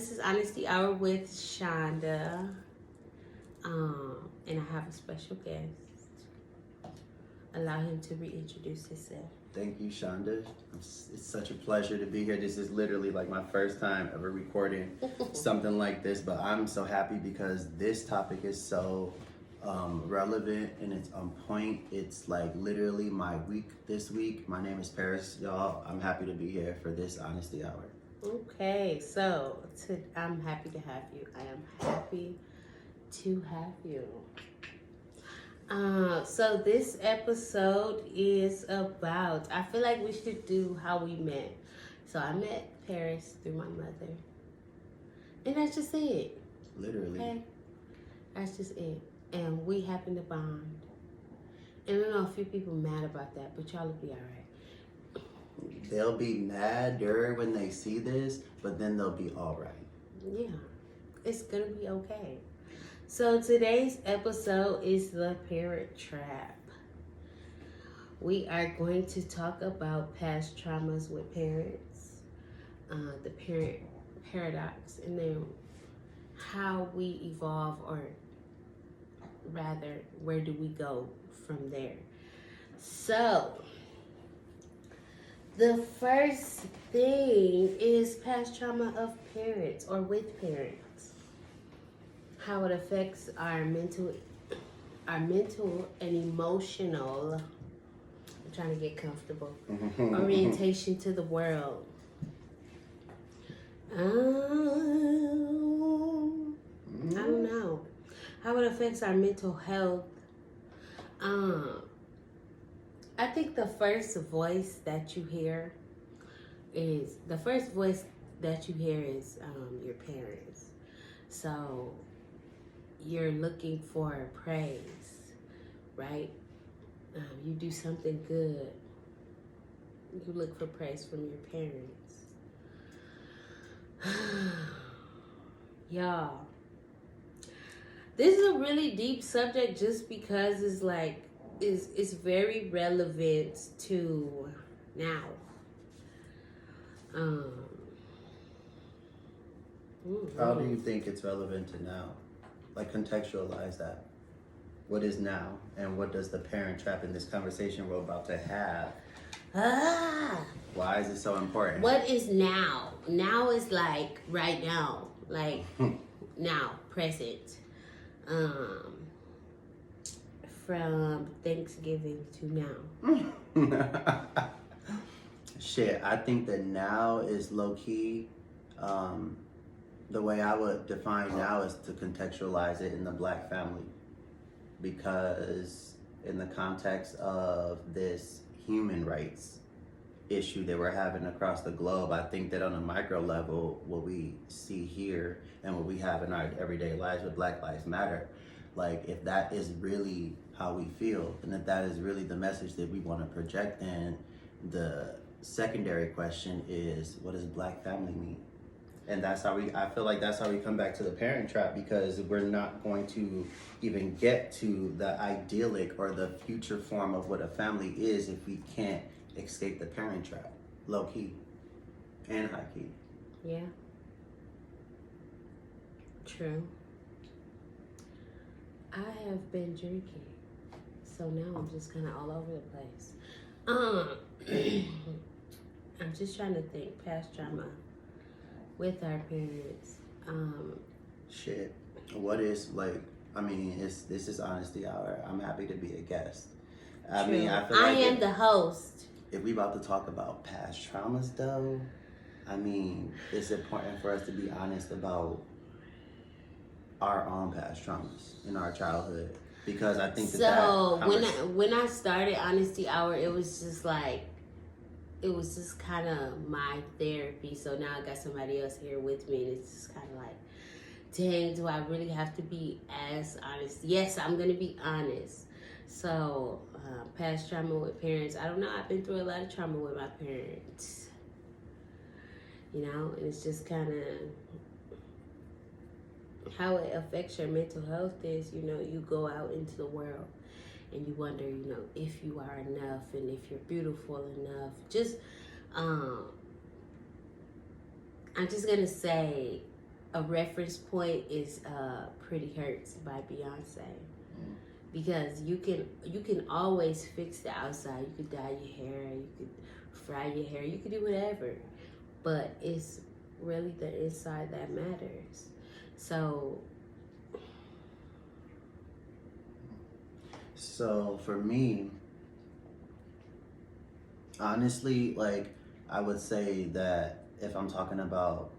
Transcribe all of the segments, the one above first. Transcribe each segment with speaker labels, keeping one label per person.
Speaker 1: This is Honesty Hour with Shonda. And I have a special guest. Allow him to reintroduce himself.
Speaker 2: Thank you, Shonda. It's such a pleasure to be here. This is literally like my first time ever recording something like this, but I'm so happy because this topic is so relevant and it's on point. It's like literally my week this week. My name is Paris, y'all. I'm happy to be here for this Honesty Hour.
Speaker 1: Okay, so I'm happy to have you. I am happy to have you. So this episode is about, I feel like we should do how we met. So I met Paris through my mother. And that's just it.
Speaker 2: Literally.
Speaker 1: Okay? That's just it. And we happen to bond. And I know a few people mad about that, but y'all will be all right.
Speaker 2: They'll be madder when they see this, but then they'll be all right.
Speaker 1: Yeah, it's gonna be okay. So today's episode is the Parent Trap. We are going to talk about past traumas with parents, the parent paradox, and then how we evolve, or rather, where do we go from there? So, the first thing is past trauma of parents or with parents. How it affects our mental and emotional, I'm trying to get comfortable, orientation to the world. I don't know. How it affects our mental health. I think the first voice that you hear is your parents. So you're looking for praise, right? You do something good, you look for praise from your parents. Y'all, this is a really deep subject just because it's very relevant to now.
Speaker 2: How do you think it's relevant to now? Like, contextualize that. What is now, and what does the parent trap in this conversation we're about to have? Why is it so important?
Speaker 1: What is now? Now is like right now, like now, present. From Thanksgiving to now.
Speaker 2: Shit, I think that now is low key. The way I would define now is to contextualize it in the Black family, because in the context of this human rights issue that we're having across the globe, I think that on a micro level, what we see here and what we have in our everyday lives with Black Lives Matter, like if that is really how we feel and if that is really the message that we want to project, then the secondary question is, what does Black family mean? And I feel like that's how we come back to the parent trap, because we're not going to even get to the idyllic or the future form of what a family is if we can't escape the parent trap, low key and high key.
Speaker 1: Yeah. True. I have been drinking, so now I'm just kind of all over the place. I'm just trying to think past trauma with our parents.
Speaker 2: Shit. What is this is Honesty Hour. I'm happy to be a guest. I
Speaker 1: True.
Speaker 2: mean, I feel like
Speaker 1: I am the host.
Speaker 2: If we about to talk about past traumas though, I mean, it's important for us to be honest about our own past traumas in our childhood, because I think
Speaker 1: when I started Honesty Hour, it was just kind of my therapy. So now I got somebody else here with me, and it's just kind of like, dang, do I really have to be as honest? Yes, I'm gonna be honest. So past trauma with parents, I don't know, I've been through a lot of trauma with my parents, and it's just kind of how it affects your mental health is, you go out into the world and you wonder, if you are enough and if you're beautiful enough. I'm just gonna say a reference point is Pretty Hurts by Beyonce. Because you can always fix the outside. You could dye your hair, you could fry your hair, you could do whatever. But it's really the inside that matters.
Speaker 2: So for me, honestly, like I would say that if I'm talking about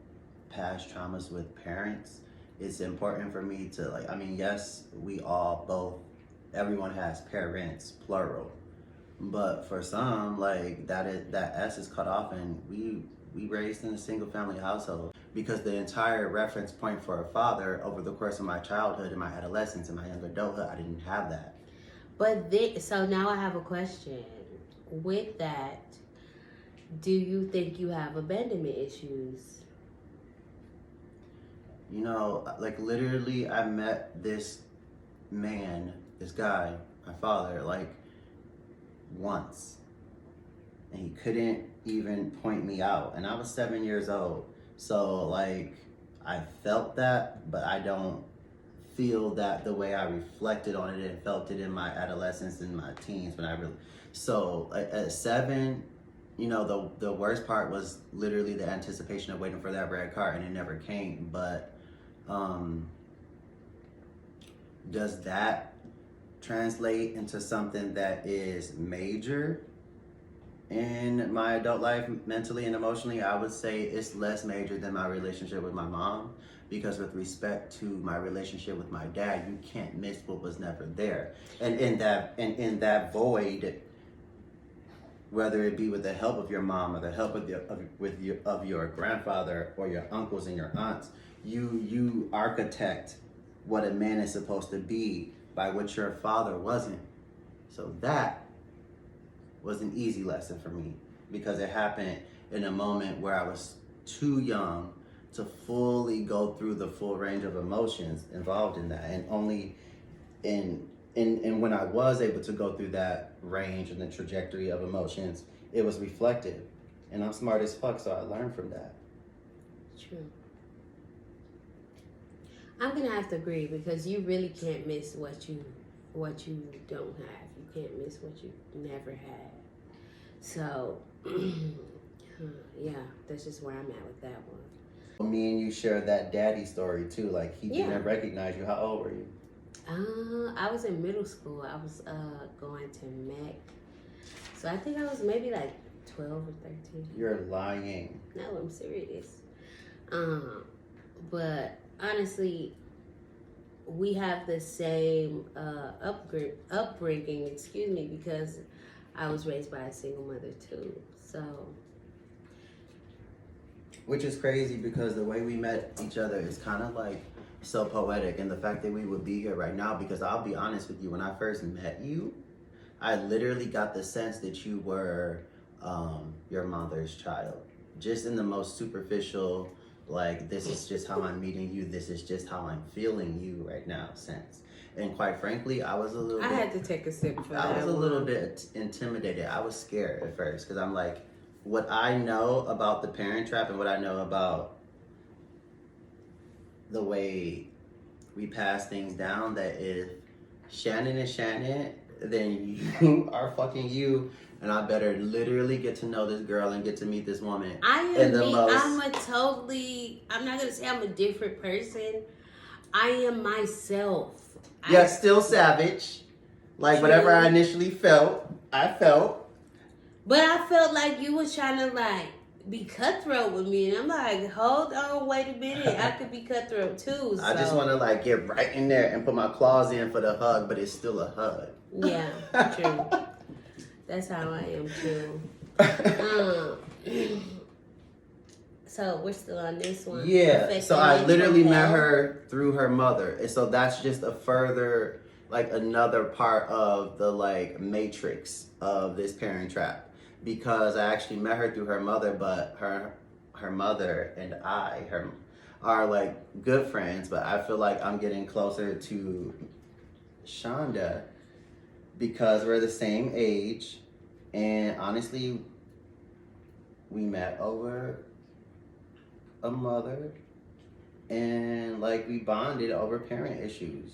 Speaker 2: past traumas with parents, it's important for me to like, I mean, yes, we all both, everyone has parents, plural. But for some, like that S is cut off, and we raised in a single family household because the entire reference point for a father over the course of my childhood and my adolescence and my young adulthood, I didn't have that.
Speaker 1: So now I have a question. With that, do you think you have abandonment issues?
Speaker 2: You know, like literally, I met this man, this guy, my father, like once, and he couldn't even point me out, and I was 7 years old. So like, I felt that, but I don't feel that the way I reflected on it and felt it in my adolescence and my teens when I really. So at 7, you know, the worst part was literally the anticipation of waiting for that red car, and it never came. But does that translate into something that is major in my adult life, mentally and emotionally? I would say it's less major than my relationship with my mom, because with respect to my relationship with my dad, you can't miss what was never there. And in that void, whether it be with the help of your mom or the help of your grandfather or your uncles and your aunts, you architect what a man is supposed to be by what your father wasn't. So that was an easy lesson for me, because it happened in a moment where I was too young to fully go through the full range of emotions involved in that, and only in when I was able to go through that range and the trajectory of emotions, it was reflective. And I'm smart as fuck, so I learned from that.
Speaker 1: True. I'm gonna have to agree, because you really can't miss what you don't have. You can't miss what you never had. So yeah, that's just where I'm at with that one.
Speaker 2: Me and you shared that daddy story too. Like he
Speaker 1: Yeah.
Speaker 2: didn't recognize you. How old were you?
Speaker 1: I was in middle school. I was going to MEC. So I think I was maybe like 12 or 13.
Speaker 2: You're lying.
Speaker 1: No, I'm serious. But honestly, we have the same upbringing, because I was raised by a single mother too. So,
Speaker 2: which is crazy, because the way we met each other is kind of like so poetic, and the fact that we would be here right now, because I'll be honest with you, when I first met you, I literally got the sense that you were your mother's child, just in the most superficial, like, this is just how I'm meeting you, this is just how I'm feeling you right now sense. And quite frankly, I was a little
Speaker 1: I had to take a sip for that.
Speaker 2: I was a little bit intimidated. I was scared at first, because I'm like, what I know about the Parent Trap and what I know about the way we pass things down, that if Shannon is Shannon, then you are fucking you, and I better literally get to know this girl and get to meet this woman.
Speaker 1: I'm not gonna say I'm a different person. I am myself.
Speaker 2: Yeah, still savage. Like,
Speaker 1: True.
Speaker 2: whatever I initially felt, I felt.
Speaker 1: But I felt like you was trying to like be cutthroat with me, and I'm like, hold on, wait a minute, I could be cutthroat too. So.
Speaker 2: I just want to like get right in there and put my claws in for the hug, but it's still a hug.
Speaker 1: Yeah, true. That's how I am too. So we're still on this one.
Speaker 2: Yeah. So I literally met her through her mother, and so that's just a further, like, another part of the like matrix of this Parent Trap, because I actually met her through her mother, but her mother and I are like good friends, but I feel like I'm getting closer to Shonda because we're the same age, and honestly, we met over a mother and like we bonded over parent issues.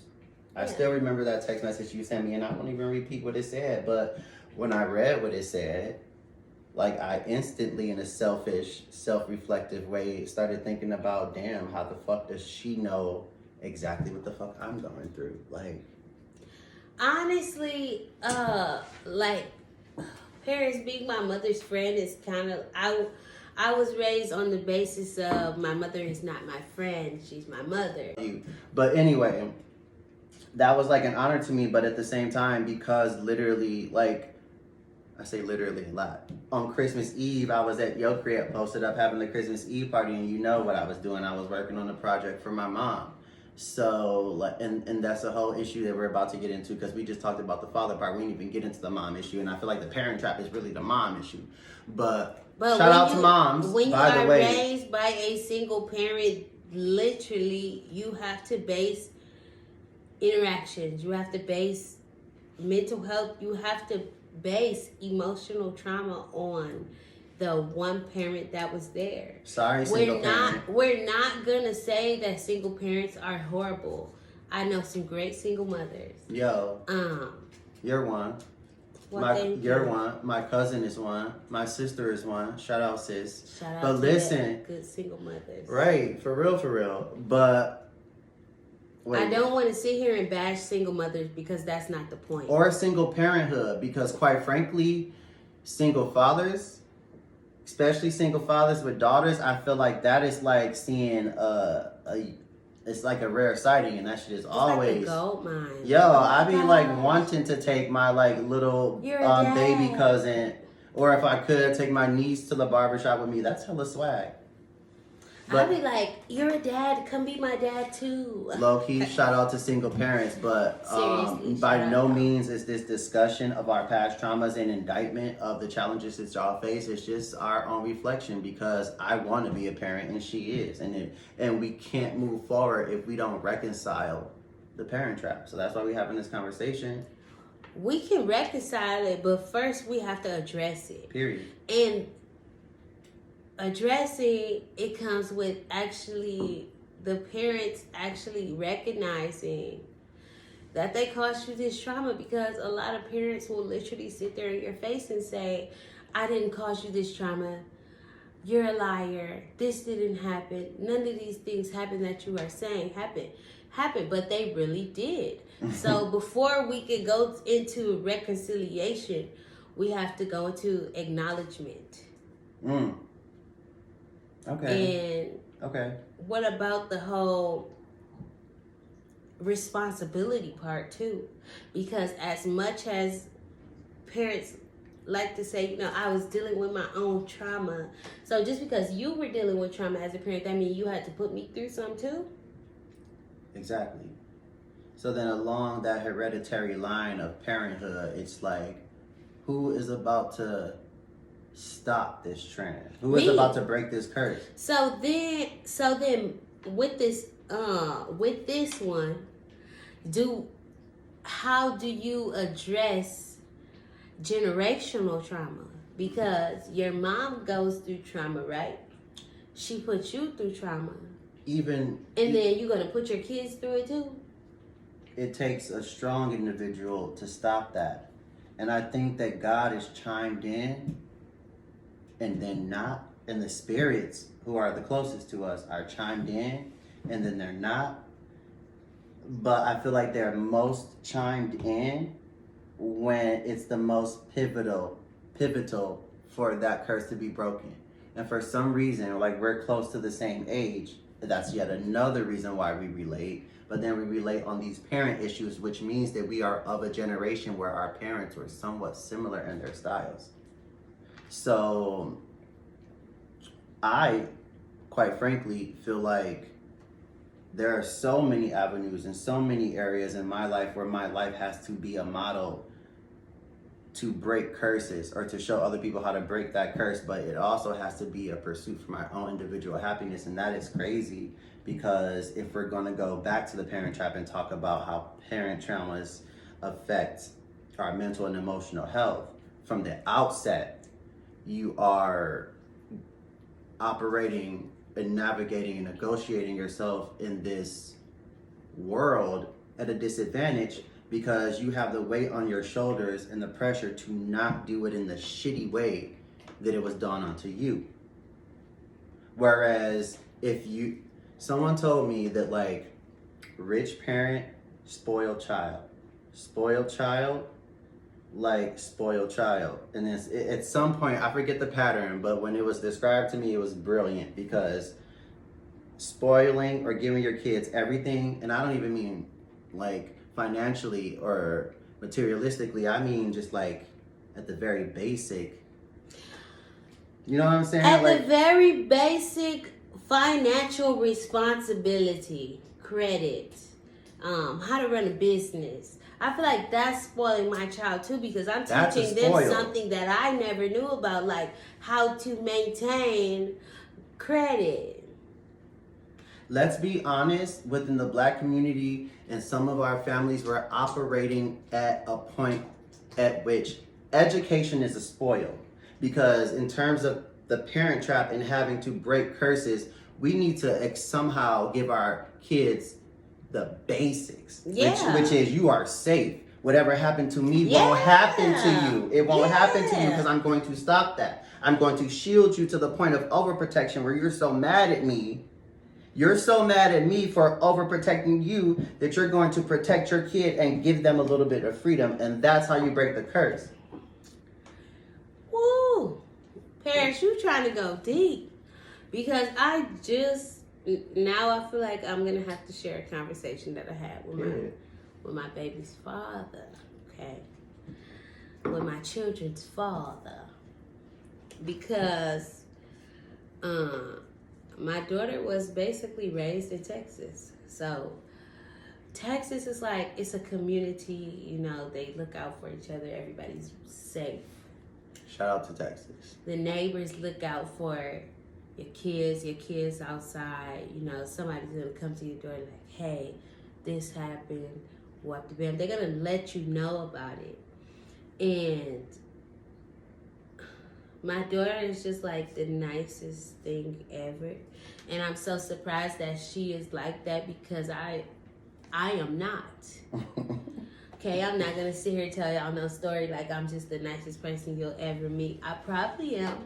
Speaker 2: I
Speaker 1: Yeah.
Speaker 2: still remember that text message you sent me, and I won't even repeat what it said, but when I read what it said, like I instantly, in a selfish, self-reflective way, started thinking about, damn, how the fuck does she know exactly what the fuck I'm going through? Like,
Speaker 1: Honestly, like parents being my mother's friend is kind of I was raised on the basis of my mother is not my friend, she's my mother.
Speaker 2: but anyway, that was like an honor to me, but at the same time, because literally, like, I say literally a lot. On Christmas Eve, I was at your crib, posted up having the Christmas Eve party, and you know what I was doing. I was working on a project for my mom. So, like, and that's a whole issue that we're about to get into, because we just talked about the father part. We didn't even get into the mom issue, and I feel like the parent trap is really the mom issue. But shout out to moms.
Speaker 1: When you
Speaker 2: by the
Speaker 1: are
Speaker 2: way,
Speaker 1: raised by a single parent, literally, you have to base interactions. You have to base mental health. You have to base emotional trauma on the one parent that was there.
Speaker 2: Sorry, single parent.
Speaker 1: We're not gonna say that single parents are horrible. I know some great single mothers.
Speaker 2: Yo, you're one. You're one. My cousin is one. My sister is one. Shout out, sis.
Speaker 1: Shout out
Speaker 2: but
Speaker 1: to
Speaker 2: listen,
Speaker 1: good single mothers.
Speaker 2: Right, for real. But wait.
Speaker 1: I don't want to sit here and bash single mothers because that's not the point.
Speaker 2: Or single parenthood, because quite frankly, single fathers, especially single fathers with daughters, I feel like that is like seeing it's like a rare sighting, and that shit is always
Speaker 1: like a gold mine.
Speaker 2: Yo, I be like wanting to take my like little baby cousin, or if I could take my niece to the barbershop with me. That's hella swag.
Speaker 1: I'd be like, you're a dad, come be my dad too.
Speaker 2: Low key, shout out to single parents, but by no means is this discussion of our past traumas an indictment of the challenges that y'all face. It's just our own reflection, because I want to be a parent and she is, and we can't move forward if we don't reconcile the parent trap. So that's why we're having this conversation.
Speaker 1: We can reconcile it, but first we have to address it.
Speaker 2: Period.
Speaker 1: And addressing it comes with actually the parents actually recognizing that they caused you this trauma, because a lot of parents will literally sit there in your face and say, I didn't cause you this trauma, you're a liar, this didn't happen, none of these things happened that you are saying happened, but they really did. So before we can go into reconciliation, we have to go into acknowledgement.
Speaker 2: Okay.
Speaker 1: And what about the whole responsibility part too? Because as much as parents like to say, I was dealing with my own trauma. So just because you were dealing with trauma as a parent, that means you had to put me through some too?
Speaker 2: Exactly. So then along that hereditary line of parenthood, it's like, who is about to stop this trend? Who is about to break this curse?
Speaker 1: So then with this one, how do you address generational trauma? Because your mom goes through trauma, right? She put you through trauma. And then you're gonna put your kids through it too?
Speaker 2: It takes a strong individual to stop that. And I think that God has chimed in, and then not, and the spirits who are the closest to us are chimed in, and then they're not. But I feel like they're most chimed in when it's the most pivotal for that curse to be broken. And for some reason, like we're close to the same age, that's yet another reason why we relate. But then we relate on these parent issues, which means that we are of a generation where our parents were somewhat similar in their styles. So I, quite frankly, feel like there are so many avenues and so many areas in my life where my life has to be a model to break curses or to show other people how to break that curse, but it also has to be a pursuit for my own individual happiness. And that is crazy, because if we're going to go back to the parent trap and talk about how parent traumas affect our mental and emotional health, from the outset, you are operating and navigating and negotiating yourself in this world at a disadvantage because you have the weight on your shoulders and the pressure to not do it in the shitty way that it was done onto you. Whereas if someone told me that like rich parent, spoiled child, like spoiled child. And at some point, I forget the pattern, but when it was described to me, it was brilliant because spoiling or giving your kids everything, and I don't even mean like financially or materialistically, I mean just like at the very basic. You know what I'm saying?
Speaker 1: At
Speaker 2: like,
Speaker 1: the very basic financial responsibility, credit, how to run a business. I feel like that's spoiling my child too because I'm teaching them something that I never knew about, like how to maintain credit.
Speaker 2: Let's be honest, within the Black community and some of our families, we're operating at a point at which education is a spoil. Because in terms of the parent trap and having to break curses, we need to somehow give our kids the basics, which is you are safe. Whatever happened to me won't happen to you. It won't happen to you because I'm going to stop that. I'm going to shield you to the point of overprotection where you're so mad at me. You're so mad at me for overprotecting you that you're going to protect your kid and give them a little bit of freedom. And that's how you break the curse.
Speaker 1: Woo! Parents, you trying to go deep. Because now I feel like I'm going to have to share a conversation that I had with my baby's father. Okay? With my children's father. Because my daughter was basically raised in Texas. So Texas is like, it's a community, you know, they look out for each other. Everybody's safe.
Speaker 2: Shout out to Texas.
Speaker 1: The neighbors look out for your kids outside. You know, somebody's going to come to your door like, hey, this happened. What the bam. They're going to let you know about it. And my daughter is just like the nicest thing ever. And I'm so surprised that she is like that because I am not. Okay, I'm not going to sit here and tell y'all no story like I'm just the nicest person you'll ever meet. I probably am,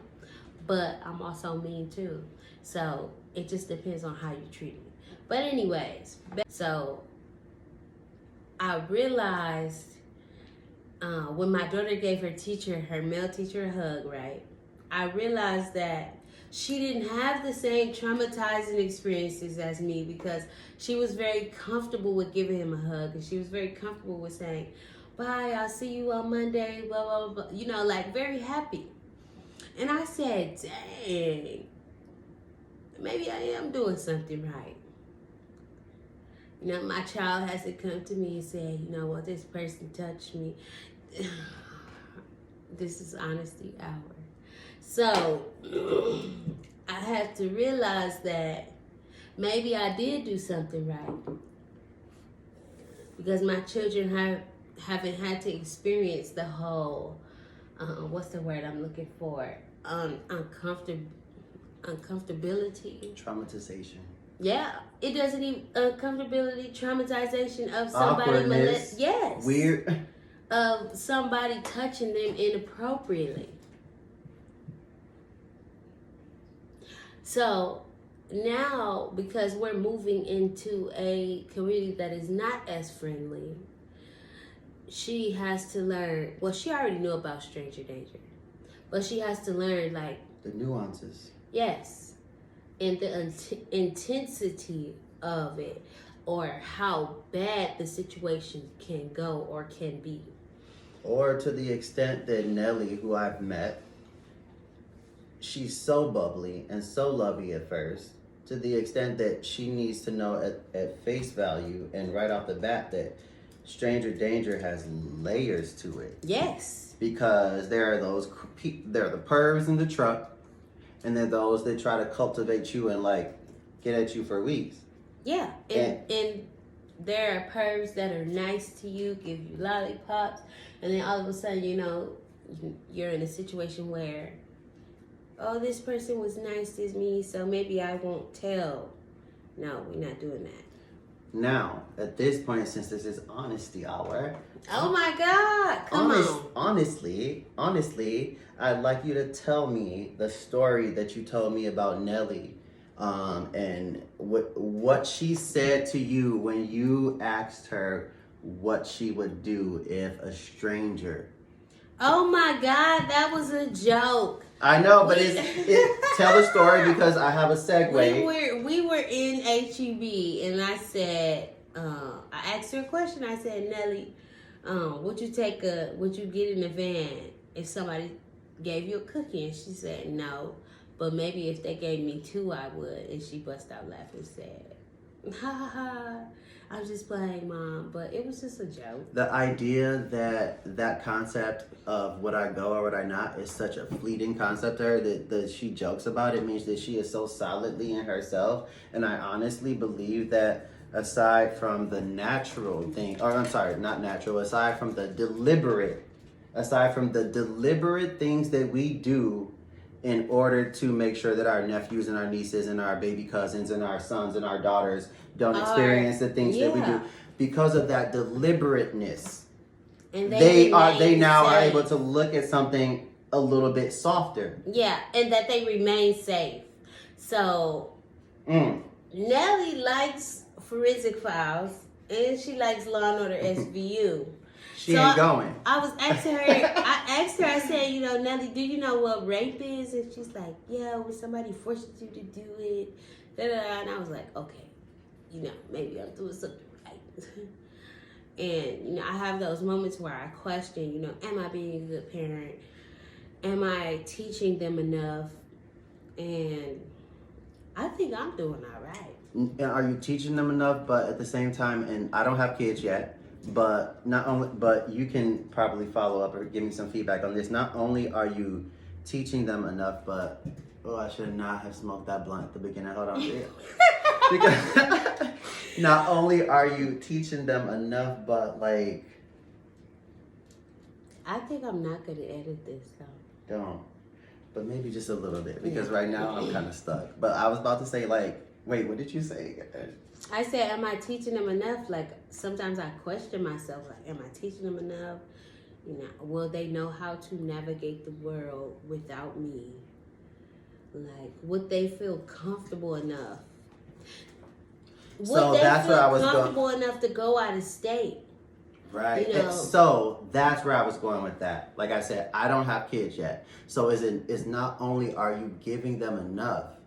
Speaker 1: but I'm also mean too. So it just depends on how you treat me. But anyways, so I realized when my daughter gave her male teacher a hug, right? I realized that she didn't have the same traumatizing experiences as me because she was very comfortable with giving him a hug and she was very comfortable with saying, bye, I'll see you on Monday, blah, blah, blah, you know, like very happy. And I said, dang, maybe I am doing something right. You know, my child has to come to me and say, you know what, this person touched me. This is honesty hour. So I had to realize that maybe I did do something right because my children haven't had to experience the whole, what's the word I'm looking for? Uncomfortability.
Speaker 2: Traumatization.
Speaker 1: Yeah, it doesn't even uncomfortability, traumatization of somebody
Speaker 2: Awkwardness.
Speaker 1: Yes.
Speaker 2: Weird.
Speaker 1: Of somebody touching them inappropriately. So now, because we're moving into a community that is not as friendly, she has to learn. Well, she already knew about stranger danger, but she has to learn like
Speaker 2: the nuances.
Speaker 1: Yes, and the intensity of it, or how bad the situation can go or can be.
Speaker 2: Or to the extent that Nelly, who I've met, she's so bubbly and so lovey at first, to the extent that she needs to know at face value and right off the bat that stranger danger has layers to it.
Speaker 1: Yes.
Speaker 2: Because there are there are the pervs in the truck, and then those that try to cultivate you and like get at you for weeks.
Speaker 1: Yeah, and there are pervs that are nice to you, give you lollipops, and then all of a sudden, you know, you're in a situation where, oh, this person was nice to me, so maybe I won't tell. No, we're not doing that.
Speaker 2: Now, at this point, since this is honesty hour,
Speaker 1: Oh my God! Come on.
Speaker 2: Honestly, I'd like you to tell me the story that you told me about Nelly, and what she said to you when you asked her what she would do if a stranger.
Speaker 1: Oh my God, that was a joke.
Speaker 2: I know, but tell the story because I have a segue.
Speaker 1: We were in HEB, and I said, I asked her a question. I said, Nelly, would you get in the van if somebody gave you a cookie? And she said no, but maybe if they gave me 2, I would. And she bust out laughing and said, ha ha ha, I'm just playing, Mom. But it was just a joke.
Speaker 2: The idea that concept of would I go or would I not is such a fleeting concept to her that she jokes about. It means that she is so solidly in herself. And I honestly believe that aside from the natural thing, or I'm sorry, not natural, aside from the deliberate things that we do in order to make sure that our nephews and our nieces and our baby cousins and our sons and our daughters don't experience the things that we do. Because of that deliberateness,
Speaker 1: and
Speaker 2: they now are able to look at something a little bit softer.
Speaker 1: Yeah, and that they remain safe. So Nelly likes Forensic Files, and she likes Law and Order SVU.
Speaker 2: She ain't going.
Speaker 1: I was asking her, I said, Nelly, do you know what rape is? And she's like, yeah, when somebody forces you to do it. Da-da-da. And I was like, okay, maybe I'm doing something right. And, I have those moments where I question, am I being a good parent? Am I teaching them enough? And I think I'm doing all right.
Speaker 2: And are you teaching them enough? But at the same time, and I don't have kids yet, but you can probably follow up or give me some feedback on this. Not only are you teaching them enough, but I should not have smoked that blunt at the beginning. Hold on. Because not only are you teaching them enough, but like,
Speaker 1: I think I'm not gonna edit this though.
Speaker 2: Don't. But maybe just a little bit, because right now I'm kind of stuck. But I was about to say, wait, what did you say?
Speaker 1: I said, am I teaching them enough? Like, sometimes I question myself, like, am I teaching them enough? Will they know how to navigate the world without me? Like, would they feel comfortable enough? Would they feel comfortable enough to go out of state?
Speaker 2: Right. So that's where I was going with that. Like I said, I don't have kids yet. So it's not only are you giving them enough,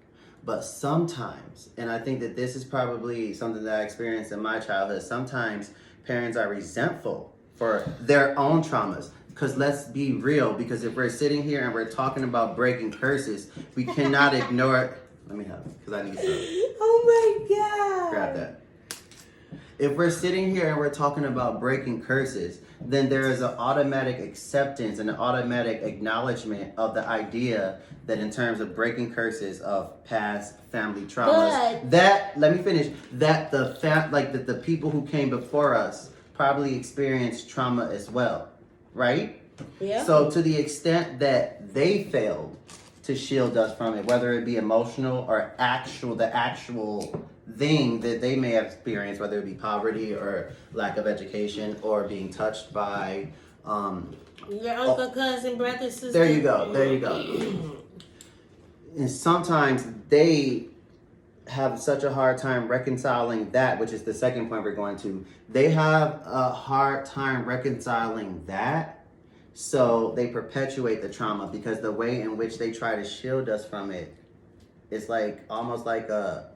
Speaker 2: but sometimes, and I think that this is probably something that I experienced in my childhood, sometimes parents are resentful for their own traumas. Because let's be real, because if we're sitting here and we're talking about breaking curses, we cannot ignore. Let me have it, because I need some.
Speaker 1: Oh my God.
Speaker 2: Grab that. If we're sitting here and we're talking about breaking curses, then there is an automatic acceptance and an automatic acknowledgement of the idea that in terms of breaking curses of past family traumas, that the people who came before us probably experienced trauma as well, right?
Speaker 1: Yeah.
Speaker 2: So to the extent that they failed to shield us from it, whether it be emotional or the actual thing that they may have experienced, whether it be poverty or lack of education or being touched by
Speaker 1: your uncle, cousin, brother, sister.
Speaker 2: There you go. And sometimes they have such a hard time reconciling that, which is the second point we're going to. They have a hard time reconciling that, so they perpetuate the trauma, because the way in which they try to shield us from it is almost like a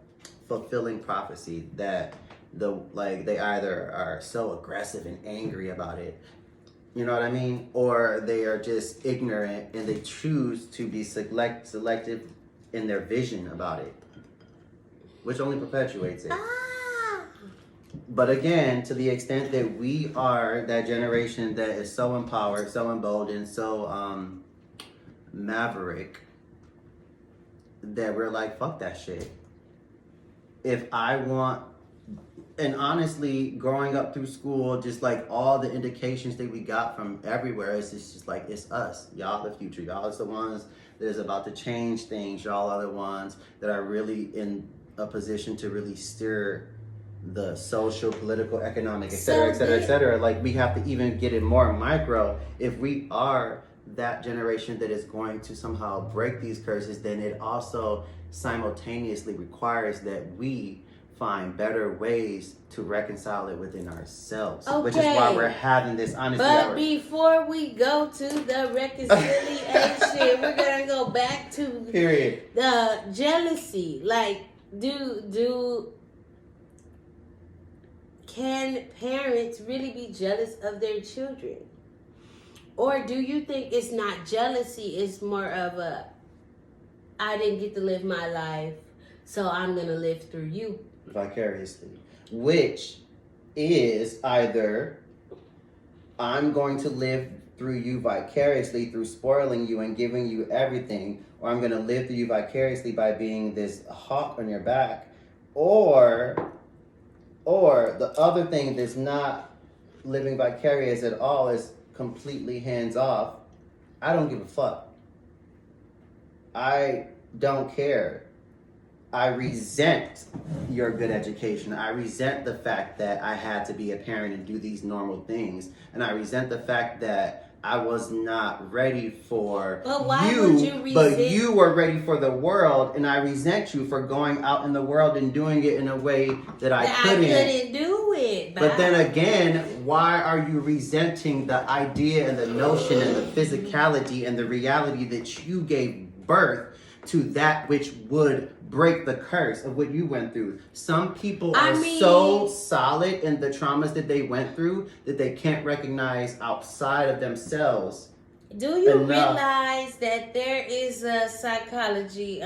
Speaker 2: fulfilling prophecy that they either are so aggressive and angry about it, you know what I mean, or they are just ignorant and they choose to be selective in their vision about it, which only perpetuates it. But again, to the extent that we are that generation that is so empowered, so emboldened, so maverick, that we're like, fuck that shit. If I want And honestly, growing up through school, just like all the indications that we got from everywhere, it's just like, it's us. Y'all the future. Y'all is the ones that is about to change things. Y'all are the ones that are really in a position to really steer the social, political, economic, et cetera, et cetera, et cetera. Like, we have to even get it more micro. If we are that generation that is going to somehow break these curses, then it also simultaneously requires that we find better ways to reconcile it within ourselves, which is why we're having this honesty hour.
Speaker 1: But before we go to the reconciliation, we're gonna go back to the jealousy. Like, can parents really be jealous of their children? Or do you think it's not jealousy, it's more of a, I didn't get to live my life, so I'm gonna live through you
Speaker 2: vicariously, which is either I'm going to live through you vicariously through spoiling you and giving you everything, or I'm going to live through you vicariously by being this hawk on your back, or the other thing that's not living vicarious at all is completely hands off. I don't give a fuck. I don't care. I resent your good education. I resent the fact that I had to be a parent and do these normal things. And I resent the fact that I was not ready for but you were ready for the world, and I resent you for going out in the world and doing it in a way that I couldn't
Speaker 1: do it.
Speaker 2: But then again, why are you resenting the idea and the notion and the physicality and the reality that you gave birth to that which would break the curse of what you went through? Some people are so solid in the traumas that they went through that they can't recognize outside of themselves.
Speaker 1: Do you realize that there is a psychology,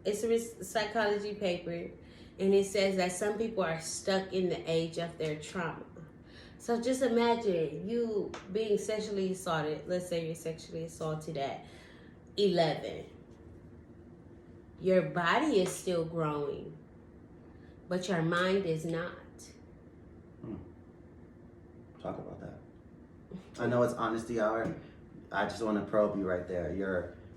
Speaker 1: it's a psychology paper, and it says that some people are stuck in the age of their trauma. So just imagine you being sexually assaulted. Let's say you're sexually assaulted at 11. Your body is still growing, but your mind is not.
Speaker 2: Talk about that. I know it's honesty hour. I just want to probe you right there.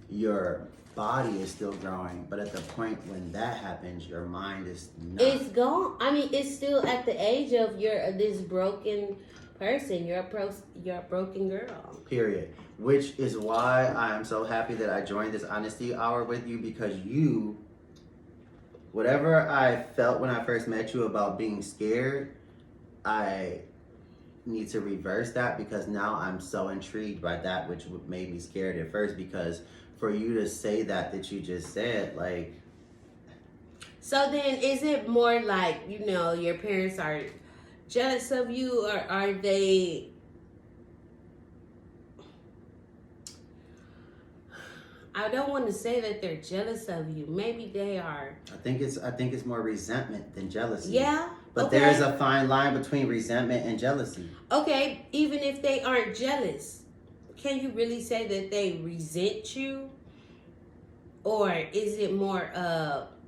Speaker 2: Your body is still growing, but at the point when that happens, your mind is not.
Speaker 1: It's gone. I mean, it's still at the age of you're this broken person. You're a broken girl.
Speaker 2: Period. Which is why I am so happy that I joined this honesty hour with you, because whatever I felt when I first met you about being scared, I need to reverse that, because now I'm so intrigued by that which made me scared at first, because for you to say that you just said, like.
Speaker 1: So then is it more like, your parents are jealous of you, or are they, I don't want to say that they're jealous of you. Maybe they are.
Speaker 2: I think it's more resentment than jealousy.
Speaker 1: Yeah.
Speaker 2: But there's a fine line between resentment and jealousy. Okay,
Speaker 1: even if they aren't jealous, can you really say that they resent you? Or is it more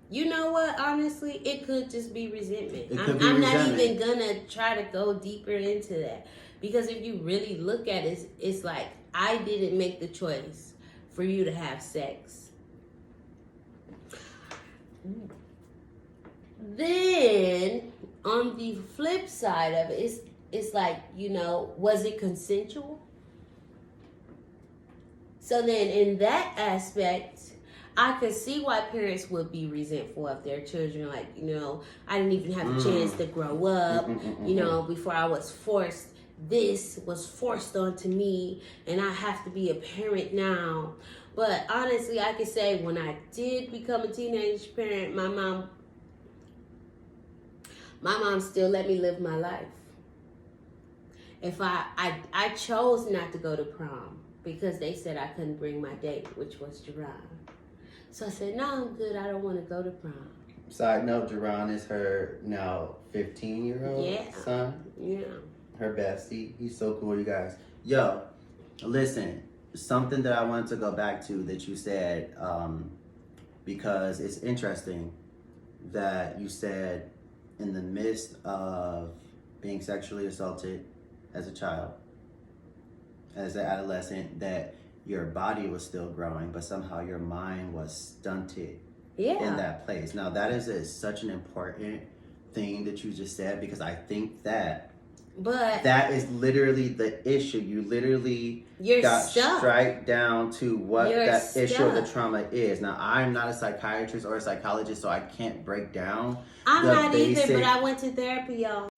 Speaker 1: you know what, honestly, it could just be resentment. I'm not even gonna try to go deeper into that. Because if you really look at it, it's like, I didn't make the choice for you to have sex. Then, on the flip side of it, it's like, was it consensual? So then, in that aspect, I could see why parents would be resentful of their children. Like, I didn't even have a chance to grow up, before I was forced. This was forced onto me, and I have to be a parent now. But honestly, I could say when I did become a teenage parent, my mom still let me live my life. If I chose not to go to prom because they said I couldn't bring my date, which was Jerron. So I said, no, I'm good. I don't want to go to prom.
Speaker 2: Side note, Jerron is her now 15-year-old son.
Speaker 1: Yeah.
Speaker 2: Her bestie. He's so cool, you guys. Yo, listen, something that I wanted to go back to that you said, because it's interesting that you said in the midst of being sexually assaulted as a child, as an adolescent, that your body was still growing, but somehow your mind was stunted in that place. Now, that is such an important thing that you just said, because I think that is literally the issue. You literally got straight down to what that issue of the trauma is. Now, I'm not a psychiatrist or a psychologist, so I can't break down.
Speaker 1: I'm not either, but I went to therapy, y'all.